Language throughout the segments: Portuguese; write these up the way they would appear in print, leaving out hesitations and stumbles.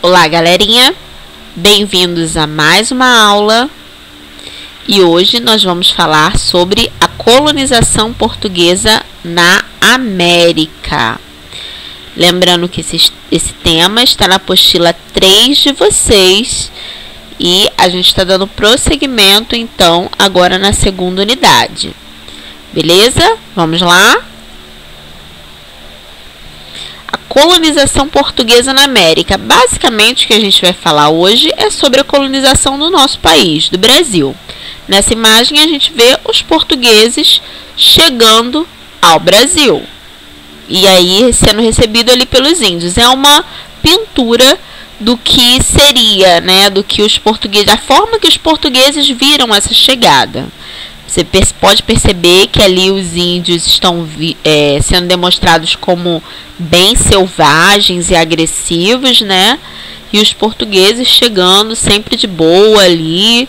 Olá, galerinha! Bem-vindos a mais uma aula e hoje nós vamos falar sobre a colonização portuguesa na América. Lembrando que esse tema está na apostila 3 de vocês e a gente está dando prosseguimento então agora na segunda unidade. Beleza? Vamos lá? Colonização portuguesa na América. Basicamente, o que a gente vai falar hoje é sobre a colonização do nosso país, do Brasil. Nessa imagem, a gente vê os portugueses chegando ao Brasil. E aí, sendo recebido ali pelos índios. É uma pintura do que seria, né, do que os portugueses, a forma que os portugueses viram essa chegada. Você pode perceber que ali os índios estão sendo demonstrados como bem selvagens e agressivos, né? E os portugueses chegando sempre de boa ali,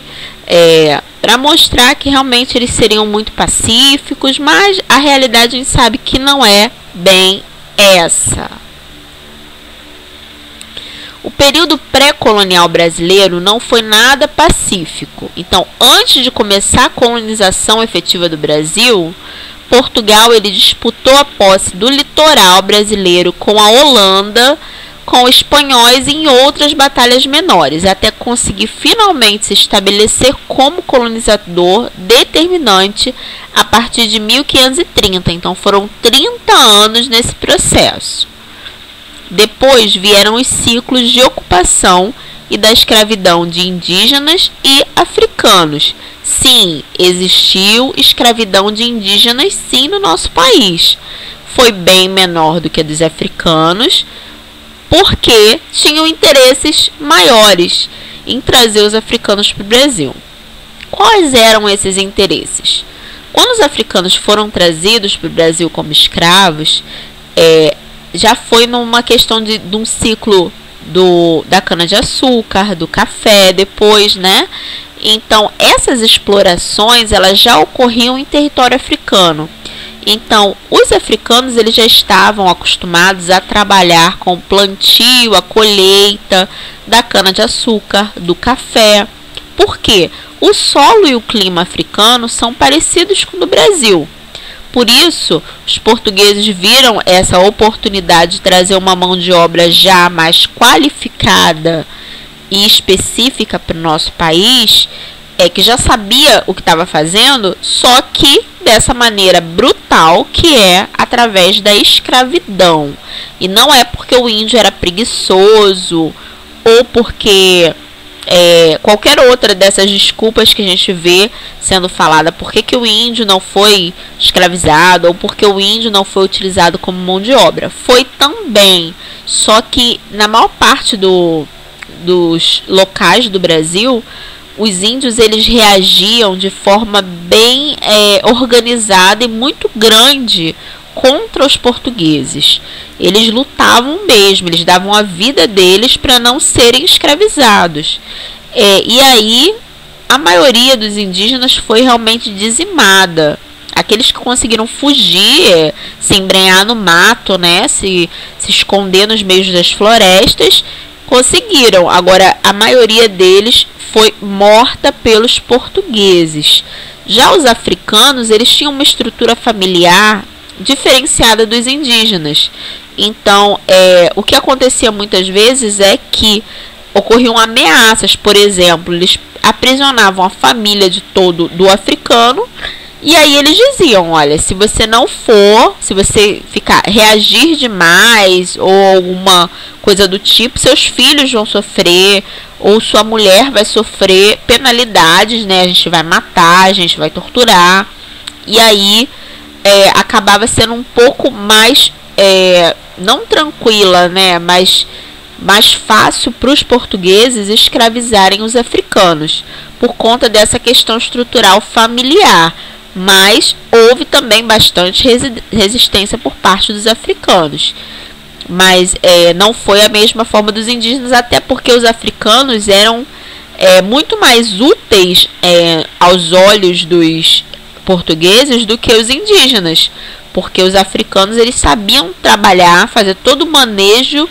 para mostrar que realmente eles seriam muito pacíficos, mas a realidade a gente sabe que não é bem essa. O período pré-colonial brasileiro não foi nada pacífico. Então, antes de começar a colonização efetiva do Brasil, Portugal ele disputou a posse do litoral brasileiro com a Holanda, com os espanhóis e em outras batalhas menores, até conseguir finalmente se estabelecer como colonizador determinante a partir de 1530. Então, foram 30 anos nesse processo. Depois vieram os ciclos de ocupação e da escravidão de indígenas e africanos. Sim, existiu escravidão de indígenas sim no nosso país. Foi bem menor do que a dos africanos, porque tinham interesses maiores em trazer os africanos para o Brasil. Quais eram esses interesses? Quando os africanos foram trazidos para o Brasil como escravos, já foi numa questão de um ciclo da cana-de-açúcar, do café, depois, né? Então, essas explorações, elas já ocorriam em território africano. Então, os africanos, eles já estavam acostumados a trabalhar com o plantio, a colheita da cana-de-açúcar, do café. Por quê? O solo e o clima africano são parecidos com o do Brasil. Por isso, os portugueses viram essa oportunidade de trazer uma mão de obra já mais qualificada e específica para o nosso país, que já sabia o que estava fazendo, só que dessa maneira brutal, que é através da escravidão. E não é porque o índio era preguiçoso ou porque qualquer outra dessas desculpas que a gente vê sendo falada, por que o índio não foi escravizado ou porque o índio não foi utilizado como mão de obra. Foi também, só que na maior parte dos locais do Brasil, os índios eles reagiam de forma bem organizada e muito grande contra os portugueses. Eles lutavam mesmo, eles davam a vida deles para não serem escravizados. E aí, a maioria dos indígenas foi realmente dizimada. Aqueles que conseguiram fugir, se embrenhar no mato, né, se esconder nos meios das florestas, conseguiram. Agora, a maioria deles foi morta pelos portugueses. Já os africanos, eles tinham uma estrutura familiar diferenciada dos indígenas. Então, o que acontecia muitas vezes é que ocorriam ameaças. Por exemplo, eles aprisionavam a família de todo do africano e aí eles diziam, olha, se você não for, se você reagir demais ou alguma coisa do tipo, seus filhos vão sofrer ou sua mulher vai sofrer penalidades, né? A gente vai matar, a gente vai torturar. E aí acabava sendo um pouco mais, não tranquila, né, mas mais fácil para os portugueses escravizarem os africanos, por conta dessa questão estrutural familiar. Mas houve também bastante resistência por parte dos africanos. Mas não foi a mesma forma dos indígenas, até porque os africanos eram muito mais úteis aos olhos dos portugueses do que os indígenas, porque os africanos eles sabiam trabalhar, fazer todo o manejo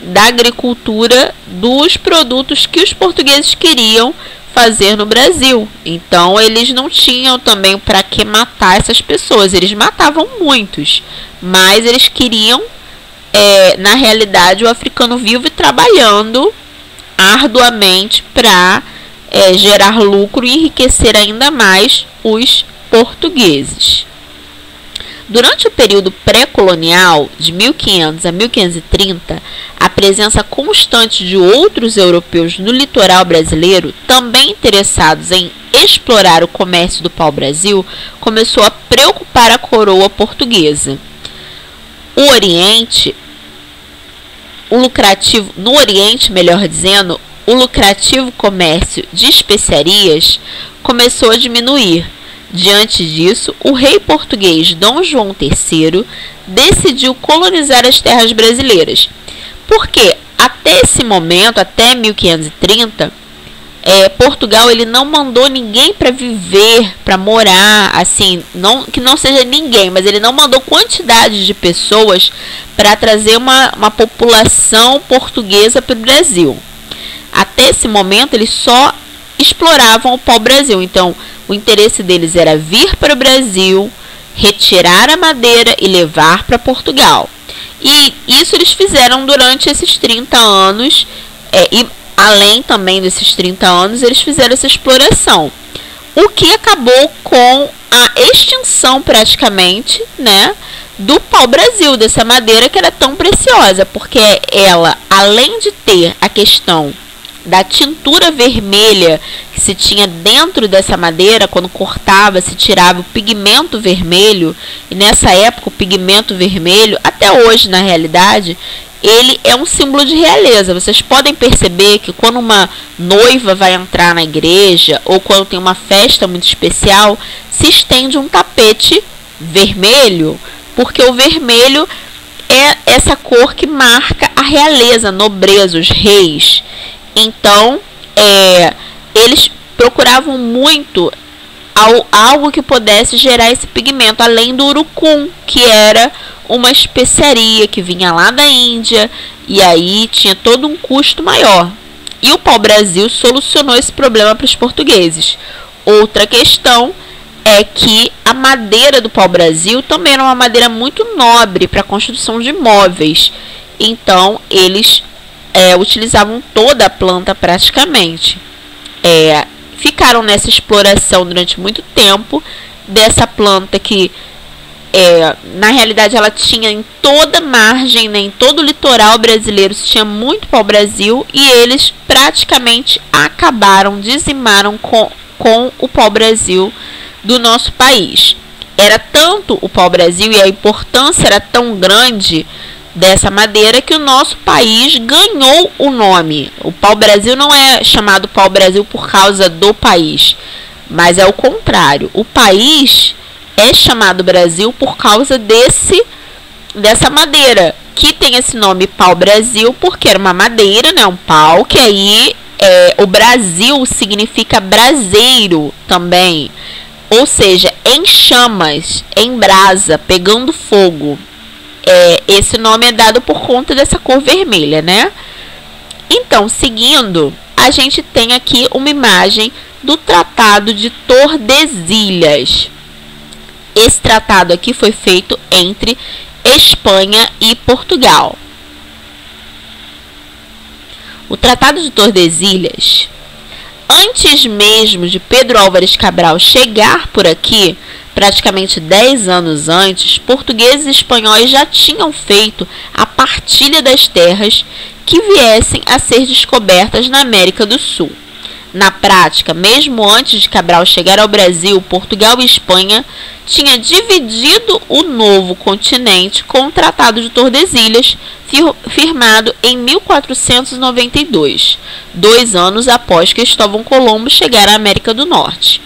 da agricultura dos produtos que os portugueses queriam fazer no Brasil. Então eles não tinham também para que matar essas pessoas. Eles matavam muitos, mas eles queriam, na realidade, o africano vivo e trabalhando arduamente para gerar lucro e enriquecer ainda mais os portugueses. Durante o período pré-colonial, de 1500 a 1530, a presença constante de outros europeus no litoral brasileiro, também interessados em explorar o comércio do pau-brasil, começou a preocupar a coroa portuguesa. No Oriente, o lucrativo comércio de especiarias começou a diminuir. Diante disso, o rei português Dom João III decidiu colonizar as terras brasileiras. Porque até esse momento, até 1530, Portugal ele não mandou ninguém para viver, para morar, assim, que não seja ninguém, mas ele não mandou quantidade de pessoas para trazer uma população portuguesa para o Brasil. Até esse momento, eles só exploravam o pau-brasil. Então, o interesse deles era vir para o Brasil, retirar a madeira e levar para Portugal. E isso eles fizeram durante esses 30 anos, e além também desses 30 anos, eles fizeram essa exploração. O que acabou com a extinção praticamente, né, do pau-brasil, dessa madeira que era tão preciosa, porque ela, além de ter a questão da tintura vermelha que se tinha dentro dessa madeira, quando cortava, se tirava o pigmento vermelho, e nessa época o pigmento vermelho, até hoje na realidade, ele é um símbolo de realeza. Vocês podem perceber que quando uma noiva vai entrar na igreja, ou quando tem uma festa muito especial, se estende um tapete vermelho, porque o vermelho é essa cor que marca a realeza, a nobreza, os reis. Então, eles procuravam muito algo que pudesse gerar esse pigmento, além do urucum, que era uma especiaria que vinha lá da Índia, e aí tinha todo um custo maior. E o pau-brasil solucionou esse problema para os portugueses. Outra questão é que a madeira do pau-brasil também era uma madeira muito nobre para a construção de móveis. Então, eles utilizavam toda a planta praticamente. Ficaram nessa exploração durante muito tempo dessa planta que, na realidade, ela tinha em toda margem, né, em todo o litoral brasileiro, se tinha muito pau-brasil, e eles praticamente acabaram, dizimaram com o pau-brasil do nosso país. Era tanto o pau-brasil e a importância era tão grande dessa madeira que o nosso país ganhou o nome. O pau-brasil não é chamado pau-brasil por causa do país, mas é o contrário. O país é chamado Brasil por causa dessa madeira, que tem esse nome pau-brasil porque era uma madeira, né, um pau, que aí o Brasil significa braseiro também, ou seja, em chamas, em brasa, pegando fogo. Esse nome é dado por conta dessa cor vermelha, né? Então, seguindo, a gente tem aqui uma imagem do Tratado de Tordesilhas. Esse tratado aqui foi feito entre Espanha e Portugal. O Tratado de Tordesilhas, antes mesmo de Pedro Álvares Cabral chegar por aqui, praticamente 10 anos antes, portugueses e espanhóis já tinham feito a partilha das terras que viessem a ser descobertas na América do Sul. Na prática, mesmo antes de Cabral chegar ao Brasil, Portugal e Espanha tinham dividido o novo continente com o Tratado de Tordesilhas, firmado em 1492, 2 anos após Cristóvão Colombo chegar à América do Norte.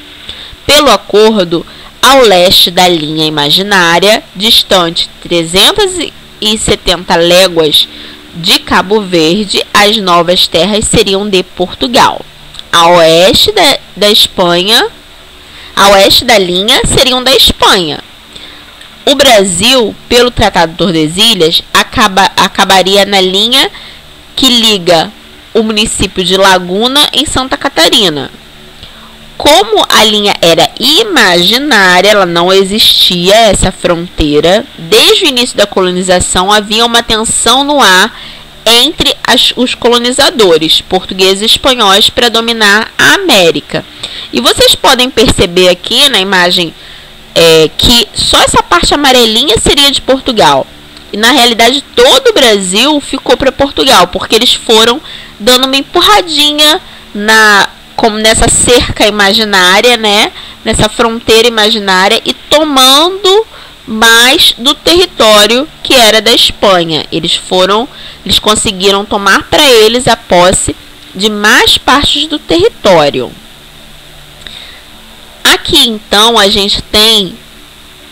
Pelo acordo, ao leste da linha imaginária, distante 370 léguas de Cabo Verde, as novas terras seriam de Portugal. A oeste da Espanha, a oeste da linha seriam da Espanha. O Brasil, pelo Tratado de Tordesilhas, acabaria na linha que liga o município de Laguna, em Santa Catarina. Como a linha era imaginária, ela não existia, essa fronteira, desde o início da colonização havia uma tensão no ar entre os colonizadores portugueses e espanhóis para dominar a América. E vocês podem perceber aqui na imagem que só essa parte amarelinha seria de Portugal. E na realidade todo o Brasil ficou para Portugal, porque eles foram dando uma empurradinha como nessa cerca imaginária, né? Nessa fronteira imaginária e tomando mais do território que era da Espanha. Eles conseguiram tomar para eles a posse de mais partes do território. Aqui então a gente tem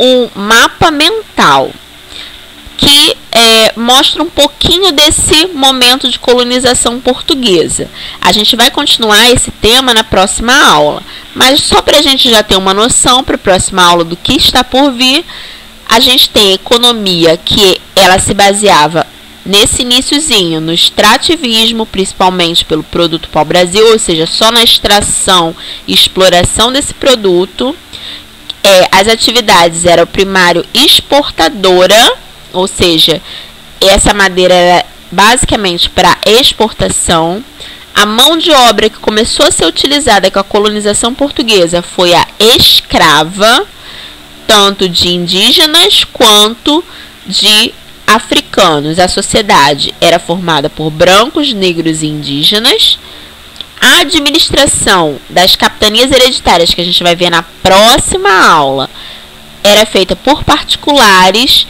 um mapa mental que mostra um pouquinho desse momento de colonização portuguesa. A gente vai continuar esse tema na próxima aula, mas só para a gente já ter uma noção para a próxima aula do que está por vir, a gente tem a economia que ela se baseava nesse iniciozinho no extrativismo, principalmente pelo produto pau-brasil, ou seja, só na extração e exploração desse produto. As atividades eram primário exportadora, ou seja, essa madeira era basicamente para exportação. A mão de obra que começou a ser utilizada com a colonização portuguesa foi a escrava, tanto de indígenas quanto de africanos. A sociedade era formada por brancos, negros e indígenas. A administração das capitanias hereditárias, que a gente vai ver na próxima aula, era feita por particulares,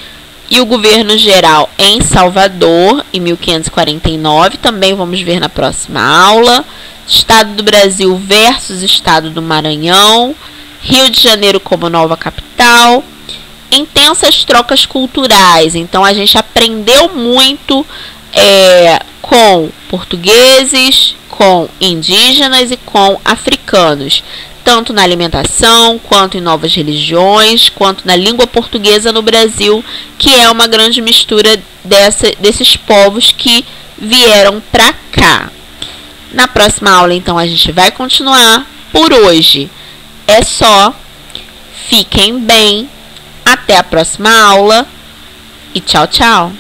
e o governo geral em Salvador, em 1549, também vamos ver na próxima aula. Estado do Brasil versus Estado do Maranhão, Rio de Janeiro como nova capital, intensas trocas culturais. Então a gente aprendeu muito com portugueses, com indígenas e com africanos, tanto na alimentação, quanto em novas religiões, quanto na língua portuguesa no Brasil, que é uma grande mistura desses povos que vieram para cá. Na próxima aula, então, a gente vai continuar. Por hoje é só. Fiquem bem. Até a próxima aula. E tchau, tchau.